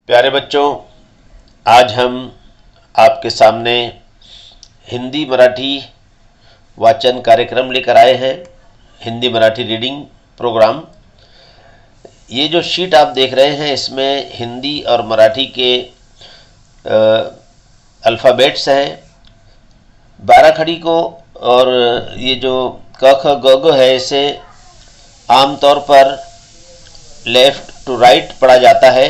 प्यारे बच्चों, आज हम आपके सामने हिंदी मराठी वाचन कार्यक्रम लेकर आए हैं। Hindi Marathi reading program. ये जो शीट आप देख रहे हैं इसमें हिंदी और मराठी के अल्फ़ाबेट्स हैं। 12 खड़ी को और ये जो क ख ग घ है इसे आमतौर पर लेफ़्ट टू राइट पढ़ा जाता है।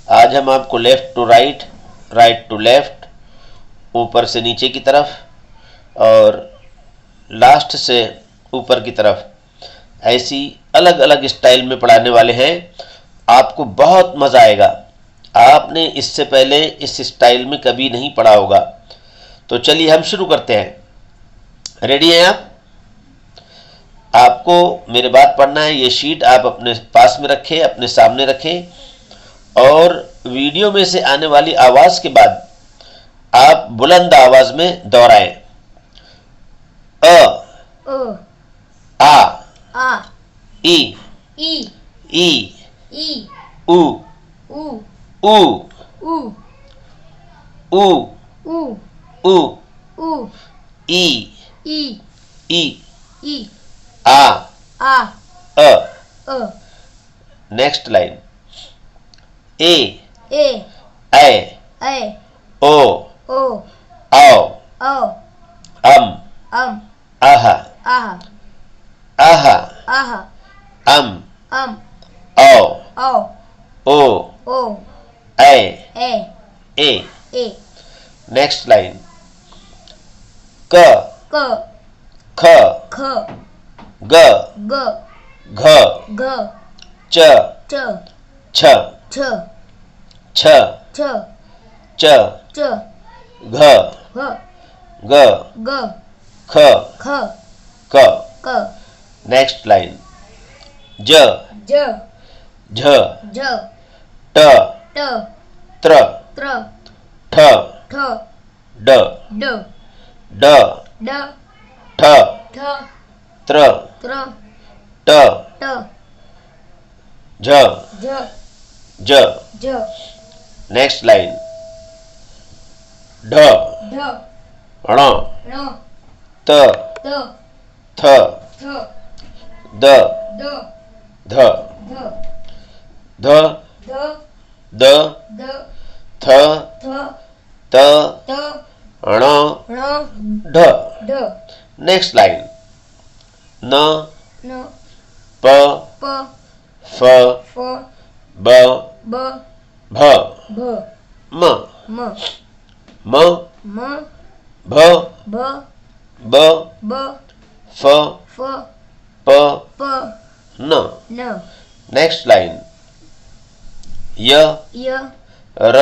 आज हम आपको left to right, right to left, ऊपर से नीचे की तरफ और लास्ट से ऊपर की तरफ ऐसी अलग अलग स्टाइल में पढ़ाने वाले हैं। आपको बहुत मज़ा आएगा। आपने इससे पहले इस स्टाइल में कभी नहीं पढ़ा होगा। तो चलिए हम शुरू करते हैं। रेडी हैं आप? आपको मेरे बात पढ़ना है। ये शीट आप अपने पास में रखें, अपने सामने रखें और वीडियो में से आने वाली आवाज़ के बाद आप बुलंद आवाज में दोहराएं। अ आ ई ई उ उ ई आ अ। नेक्स्ट लाइन ए ओ औ आहा अम औ ओ ए। नेक्स्ट लाइन क ख ग घ च छ च घ ग ख क। नेक्स्ट लाइन ज झ ट त्र ठ ड ठ त्र ट झ ज। नेक्स्ट लाइन ढ ण त थ द ध ध द थ त ण ढ। नेक्स्ट लाइन न प फ ब भ म भ ब फ प न। नेक्स्ट लाइन य र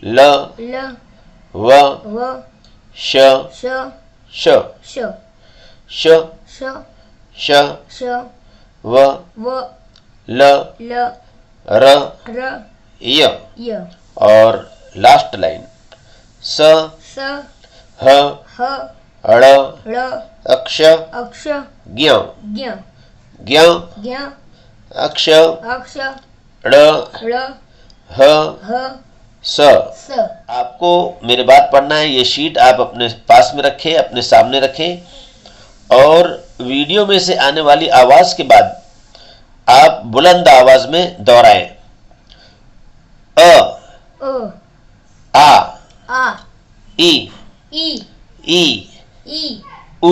ल व श व ल र य। और लास्ट लाइन स ह ळ अक्ष ज्ञ अक्ष ड़ ह स। आपको मेरे बात पढ़ना है। ये शीट आप अपने पास में रखें, अपने सामने रखें और वीडियो में से आने वाली आवाज के बाद आप बुलंद आवाज में दोहराएं। आ ई उ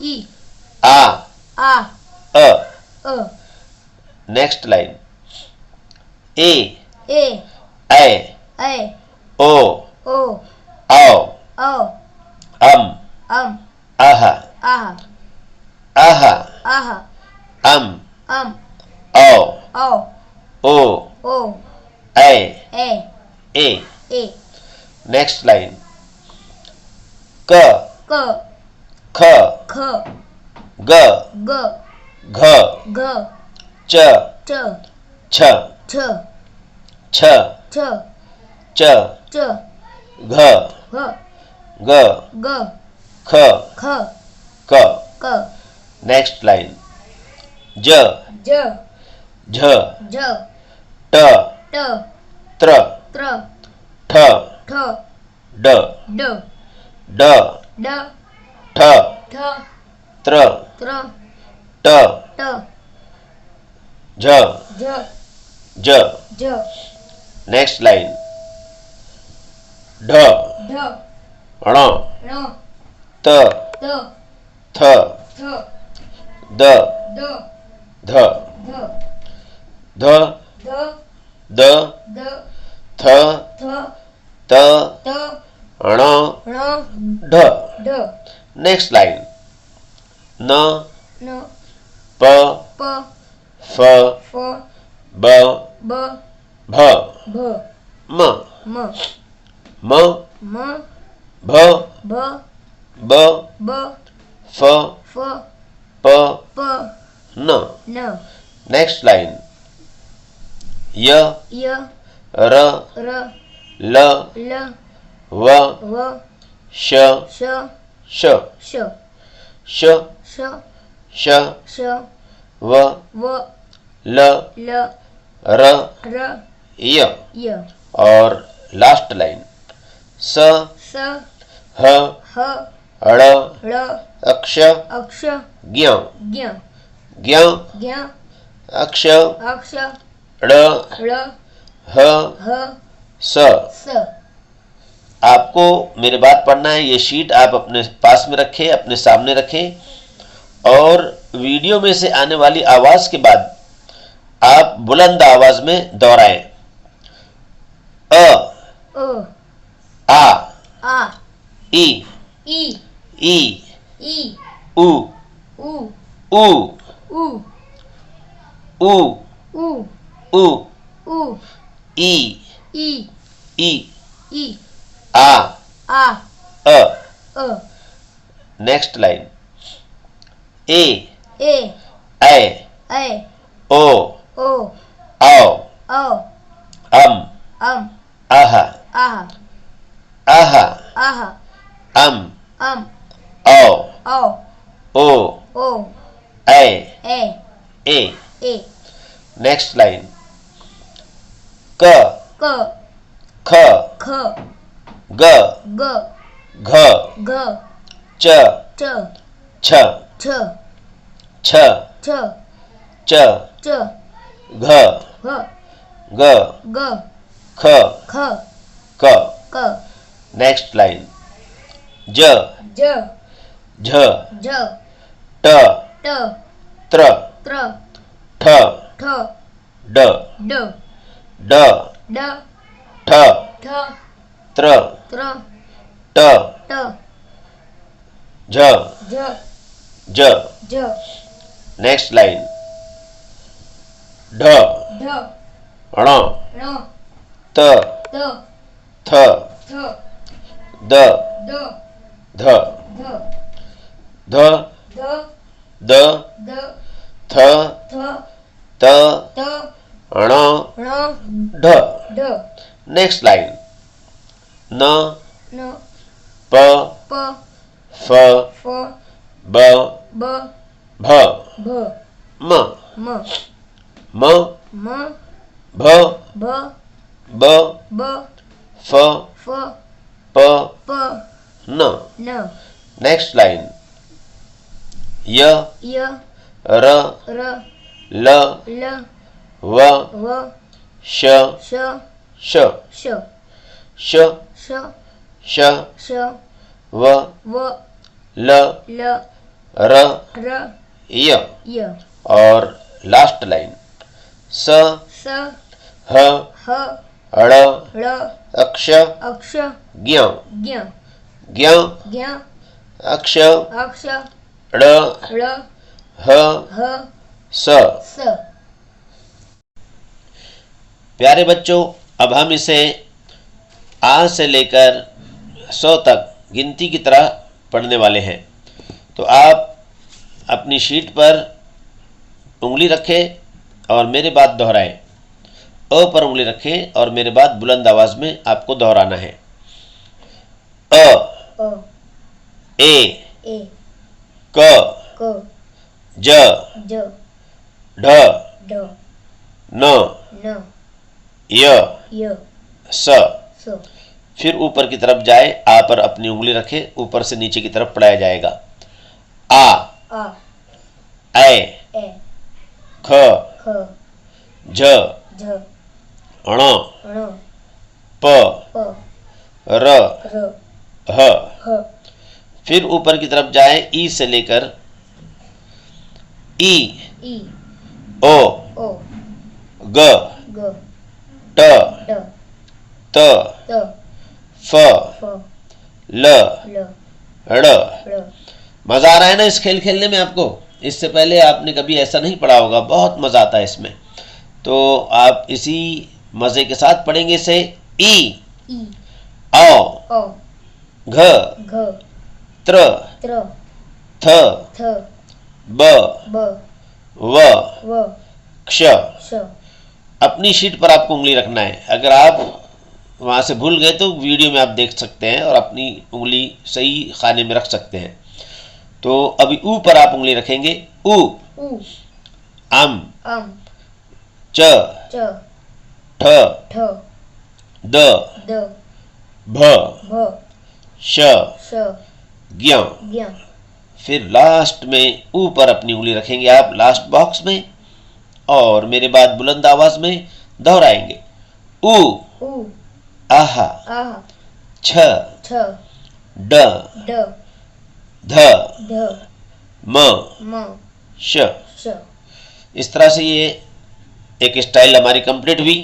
ई आ अ। नेक्स्ट लाइन ए ओ औ अम आहा अम औ ओ ए। नेक्स्ट लाइन क ख ग घ च छ च घ ग ख ख क क नेक्स्ट लाइन ज ज झ झ ट ट त्र त्र ठ ठ ड ड ड ड ठ ठ त्र त्र ट ट झ झ ज झ नेक्स्ट लाइन ढ ढ ण ण त त थ थ द द ध ध ध ध द द थ थ त त ण ण ढ ढ नेक्स्ट लाइन न न प प फ फ ब ब भ भ म म म म भ भ ब ब फ फ प प न न नेक्स्ट लाइन य य र र ल ल व व श श श श श श श श व व ल ल र र य य और लास्ट लाइन स स ह ह ळ ळ अक्ष अक्ष ज्ञ ज्ञ ज्ञ ज्ञ अक्ष अक्ष ळ ळ ह ह स स आपको मेरे बात पढ़ना है। ये शीट आप अपने पास में रखें, अपने सामने रखें और वीडियो में से आने वाली आवाज के बाद आप बुलंद आवाज में दोहराएं। अ अ आ आ ई ई ई ई उ उ उ उ उ उ उ उ ई ई ई ई आ आ अ अ नेक्स्ट लाइन ए ए ऐ ऐ ओ ओ औ औ अम अम अह आह अह आह अम अम औ औ ओ ओ ऐ ए ए ए नेक्स्ट लाइन क क ख ख ग ग घ घ च च छ छ छ छ च च घ ह ग ग ख ख क क नेक्स्ट लाइन ज ज झ झ ट ट त्र त्र ठ ठ ड ड ड ड ठ ठ त्र त्र ट ट झ झ ज झ नेक्स्ट लाइन ढ ढ ण ण त त थ थ द द ध ध ध ध द द थ थ त त ण ण ढ ढ नेक्स्ट लाइन न न प प फ फ ब ब भ भ म म म म भ भ ब ब फ फ प प न न नेक्स्ट लाइन य य र र ल ल व व श श श श श श श श व व ल ल र र य य और लास्ट लाइन स स ह ह ळ ळ अक्ष अक्ष ज्ञ ज्ञ ज्ञ ज्ञ अक्ष अक्ष ळ ळ ह ह स स प्यारे बच्चों, अब हम इसे आ से लेकर 100 तक गिनती की तरह पढ़ने वाले हैं। तो आप अपनी शीट पर उंगली रखें और मेरे बाद दोहराएं। अ पर उंगली रखें और मेरे बाद बुलंद आवाज में आपको दोहराना है। अ अ ए ए क क ज ज ढ ढ न न य य स। स फिर ऊपर की तरफ जाए, आ पर अपनी उंगली रखे, ऊपर से नीचे की तरफ पढ़ाया जाएगा। आ आ ए ए ख ख झ झ ण ण प प र र ह। ह फिर ऊपर की तरफ जाए, ई से लेकर ई ई ओ ओ ग ग ट ट त त फ फ ल ल ड़। ड़। मजा आ रहा है ना इस खेल खेलने में आपको? इससे पहले आपने कभी ऐसा नहीं पढ़ा होगा, बहुत मजा आता है इसमें। तो आप इसी मजे के साथ पढ़ेंगे इसे। ई ई औ औ घ घ त्र त्र थ थ ब ब व व क्ष। श। अपनी शीट पर आपको उंगली रखना है। अगर आप वहां से भूल गए तो वीडियो में आप देख सकते हैं और अपनी उंगली सही खाने में रख सकते हैं। तो अभी ऊ पर आप उंगली रखेंगे। ऊ उ अम अम च च ठ ठ द द भ भ श श ज्ञ। ज्ञ। फिर लास्ट में ऊ पर अपनी उंगली रखेंगे आप लास्ट बॉक्स में, और मेरे बाद बुलंद आवाज में दोहराएंगे। ऊ उ आहा आह छ छ ड ड ध ध म म श। श। इस तरह से ये एक स्टाइल हमारी कंप्लीट हुई।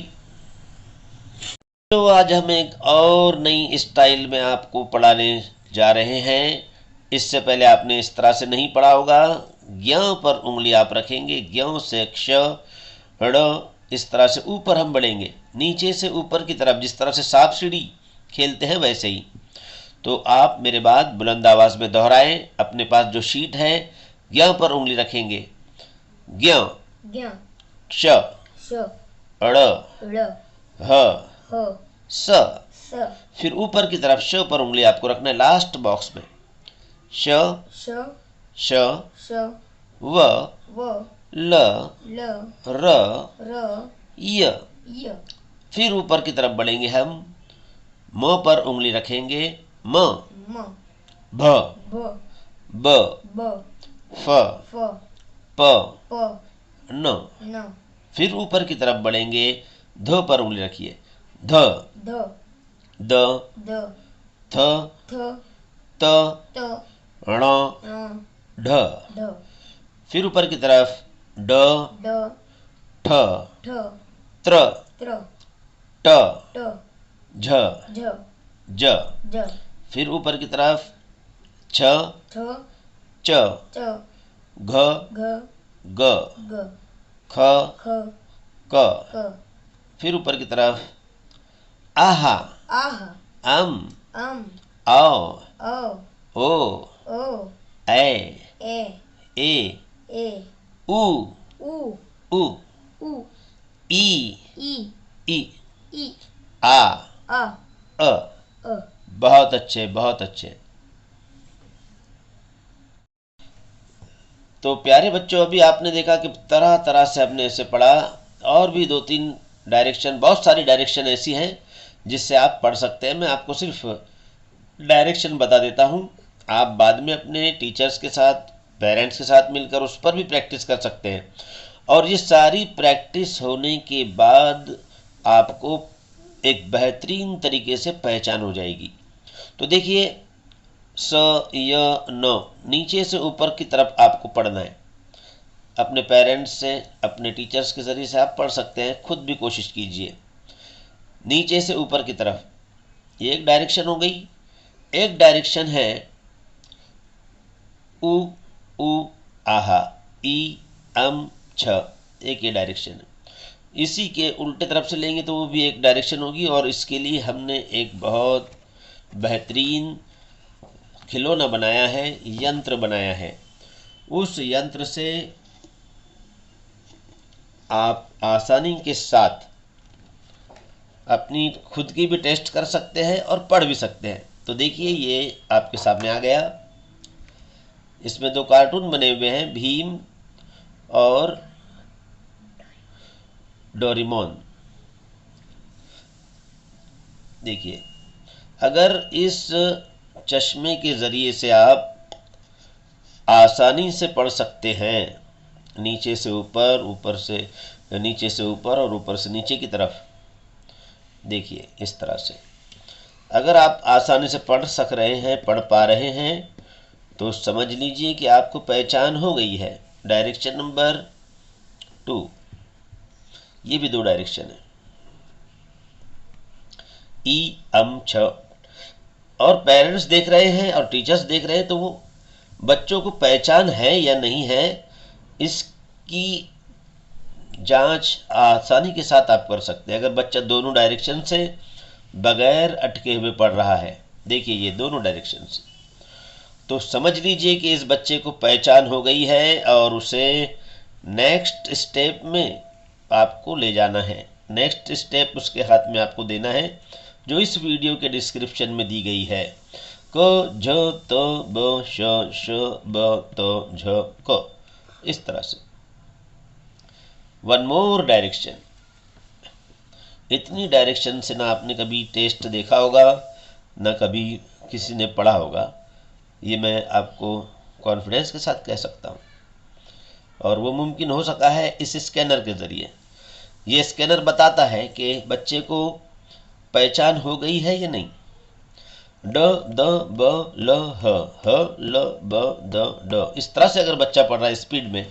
तो आज हम एक और नई स्टाइल में आपको पढ़ाने जा रहे हैं। इससे पहले आपने इस तरह से नहीं पढ़ा होगा। ज्ञ पर उंगली आप रखेंगे, ज्ञ से क्ष ड़, इस तरह से ऊपर हम बढ़ेंगे, नीचे से ऊपर की तरफ, जिस तरह से सांप सीढ़ी खेलते हैं वैसे ही। तो आप मेरे बाद बुलंद आवाज में दोहराएं। अपने पास जो शीट है, ज्ञ पर उंगली रखेंगे, ज्ञ ज्ञ क्ष श ड़ ड़ ह ह स। स फिर ऊपर की तरफ श पर उंगली आपको रखना है लास्ट बॉक्स में। श श श श व व ल ल र र य। य। फिर ऊपर की तरफ बढ़ेंगे हम, म पर उंगली रखेंगे, म म भ भ ब ब फ फ प प न। न। फिर ऊपर की तरफ बढ़ेंगे, ध पर उंगली रखिए, ध ध द द थ थ त त ण ण ढ। ढ फिर ऊपर की तरफ ड ड ठ ठ त्र त्र ट ट झ झ ज। ज। फिर ऊपर की तरफ छ छ च च घ घ ग ग ख ख क। क। फिर ऊपर की तरफ आहा आह अम अम औ औ ओ ओ ए ए ए ए उ उ उ उ ई ई ई ई आ आ अ। अ। बहुत अच्छे, बहुत अच्छे। तो प्यारे बच्चों, अभी आपने देखा कि तरह तरह से हमने इसे पढ़ा, और भी दो तीन डायरेक्शन, बहुत सारी डायरेक्शन ऐसी हैं जिससे आप पढ़ सकते हैं। मैं आपको सिर्फ डायरेक्शन बता देता हूँ, आप बाद में अपने टीचर्स के साथ, पेरेंट्स के साथ मिलकर उस पर भी प्रैक्टिस कर सकते हैं। और ये सारी प्रैक्टिस होने के बाद आपको एक बेहतरीन तरीके से पहचान हो जाएगी। तो देखिए, स य न, नीचे से ऊपर की तरफ आपको पढ़ना है। अपने पेरेंट्स से, अपने टीचर्स के ज़रिए से आप पढ़ सकते हैं, खुद भी कोशिश कीजिए। नीचे से ऊपर की तरफ, ये एक डायरेक्शन हो गई। एक डायरेक्शन है उ उ आहा ई अम छ, एक ये डायरेक्शन है। इसी के उल्टे तरफ से लेंगे तो वो भी एक डायरेक्शन होगी। और इसके लिए हमने एक बहुत बेहतरीन खिलौना बनाया है, यंत्र बनाया है। उस यंत्र से आप आसानी के साथ अपनी खुद की भी टेस्ट कर सकते हैं और पढ़ भी सकते हैं। तो देखिए, ये आपके सामने आ गया। इसमें 2 कार्टून बने हुए हैं, भीम और डोरेमोन। देखिए, अगर इस चश्मे के ज़रिए से आप आसानी से पढ़ सकते हैं, नीचे से ऊपर, ऊपर से नीचे से ऊपर और ऊपर से नीचे की तरफ, देखिए इस तरह से अगर आप आसानी से पढ़ सक रहे हैं, पढ़ पा रहे हैं, तो समझ लीजिए कि आपको पहचान हो गई है। डायरेक्शन नंबर 2, ये भी 2 डायरेक्शन है, ई अम छ। और पेरेंट्स देख रहे हैं और टीचर्स देख रहे हैं, तो वो बच्चों को पहचान है या नहीं है, इसकी जांच आसानी के साथ आप कर सकते हैं। अगर बच्चा दोनों डायरेक्शन से बगैर अटके हुए पढ़ रहा है, देखिए ये दोनों डायरेक्शन से, तो समझ लीजिए कि इस बच्चे को पहचान हो गई है और उसे नेक्स्ट स्टेप में आपको ले जाना है। नेक्स्ट स्टेप उसके हाथ में आपको देना है, जो इस वीडियो के डिस्क्रिप्शन में दी गई है। क झ त ब श ब त झ क, इस तरह से। One more direction. इतनी डायरेक्शन से ना आपने कभी टेस्ट देखा होगा, ना कभी किसी ने पढ़ा होगा, ये मैं आपको कॉन्फिडेंस के साथ कह सकता हूँ। और वो मुमकिन हो सका है इस स्कैनर के ज़रिए। ये स्कैनर बताता है कि बच्चे को पहचान हो गई है या नहीं। ड द ब ल ह ल ब द ड, इस तरह से अगर बच्चा पढ़ रहा है स्पीड में,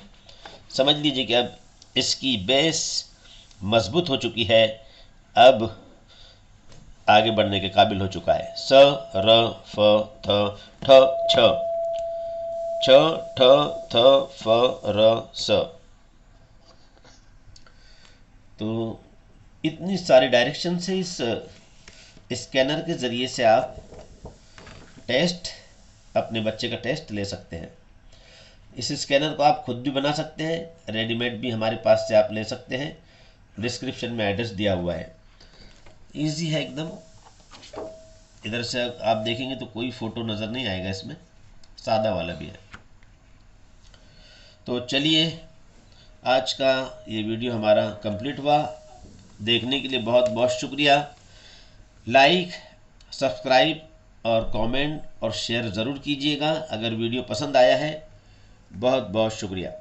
समझ लीजिए कि अब इसकी बेस मजबूत हो चुकी है, अब आगे बढ़ने के काबिल हो चुका है। स र फ थ ठ छ, छ ठ थ फ र स। तो इतनी सारी डायरेक्शन से इस स्कैनर के ज़रिए से आप टेस्ट, अपने बच्चे का टेस्ट ले सकते हैं। इस स्कैनर को आप खुद भी बना सकते हैं, रेडीमेड भी हमारे पास से आप ले सकते हैं। डिस्क्रिप्शन में एड्रेस दिया हुआ है। इजी है एकदम। इधर से आप देखेंगे तो कोई फ़ोटो नज़र नहीं आएगा इसमें, सादा वाला भी है। तो चलिए, आज का ये वीडियो हमारा कंप्लीट हुआ। देखने के लिए बहुत बहुत शुक्रिया। लाइक, सब्सक्राइब और कमेंट और शेयर ज़रूर कीजिएगा अगर वीडियो पसंद आया है। बहुत बहुत शुक्रिया।